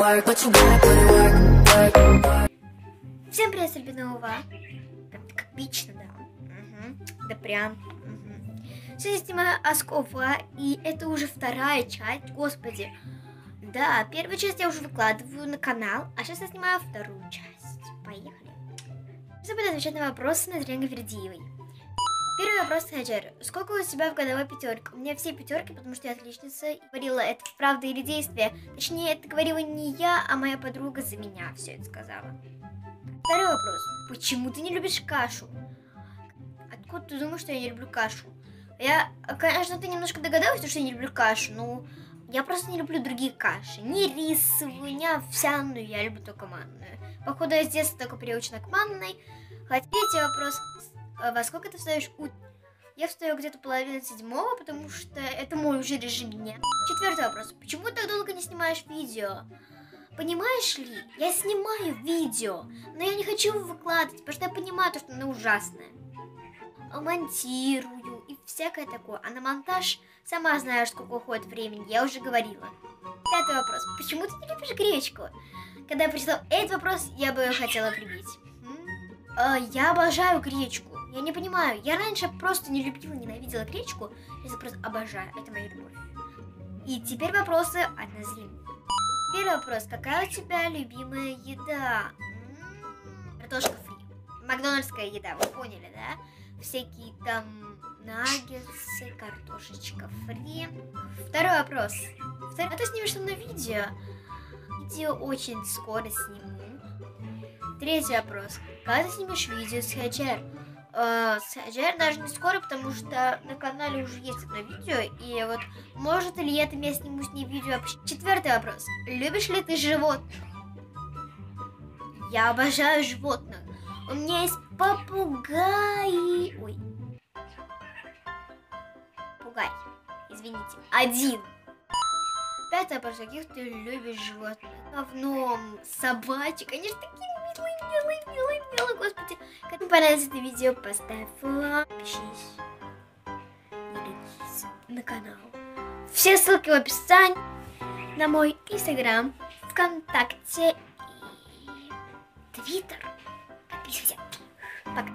work, but you gotta put it work. Всем привет, Альбинова. Как обычно, да. Да прям. Сегодня снимаю Аскова, и это уже вторая часть, господи. Да, первую часть я уже выкладываю на канал, а сейчас я снимаю вторую часть. Поехали. Сейчас буду отвечать на вопросы Надренго Вердиевой. Первый вопрос, Хаджер. Сколько у тебя в годовой пятерке? У меня все пятерки, потому что я отличница. И говорила, это правда или действие. Точнее, это говорила не я, а моя подруга за меня все это сказала. Второй вопрос. Почему ты не любишь кашу? Откуда ты думаешь, что я не люблю кашу? Конечно, ты немножко догадалась, что я не люблю кашу, но я просто не люблю другие каши. Ни рисовую, ни овсяную, я люблю только манную. Походу, я с детства только приучена к манной. Третий вопрос. Во сколько ты встаешь утром? Я встаю где-то 6:30, потому что это мой уже режим дня. Четвертый вопрос. Почему ты так долго не снимаешь видео? Понимаешь ли, я снимаю видео, но я не хочу его выкладывать, потому что я понимаю, что оно ужасное. Монтирую и всякое такое. А на монтаж сама знаешь, сколько уходит времени, я уже говорила. Пятый вопрос. Почему ты не любишь гречку? Когда я прочитала этот вопрос, я бы хотела прибить. Я обожаю гречку. Я не понимаю, я раньше просто не любила, ненавидела гречку. Я просто обожаю, это моя любовь. И теперь вопросы от Назрин. Первый вопрос. Какая у тебя любимая еда? Картошка фри. Макдональдская еда, вы поняли, да? Всякие там наггетсы, картошечка фри. Второй вопрос. А ты снимешь со мной видео? Видео очень скоро сниму. Третий вопрос. Когда ты снимешь видео с Хаджер? С Хаджер даже не скоро, потому что на канале уже есть одно видео. И вот, может ли летом я сниму с ней видео? Четвертый вопрос. Любишь ли ты животных? Я обожаю животных. У меня есть попугай. Ой. Попугай. Извините. Один. Пятый вопрос. Каких ты любишь животных? Говном, собачек. Конечно, такие милые, господи. Как тебе понравилось это видео, поставь лайк, подпишись и подпишись на канал. Все ссылки в описании на мой инстаграм, ВКонтакте и Твиттер. Подписывайся. Пока.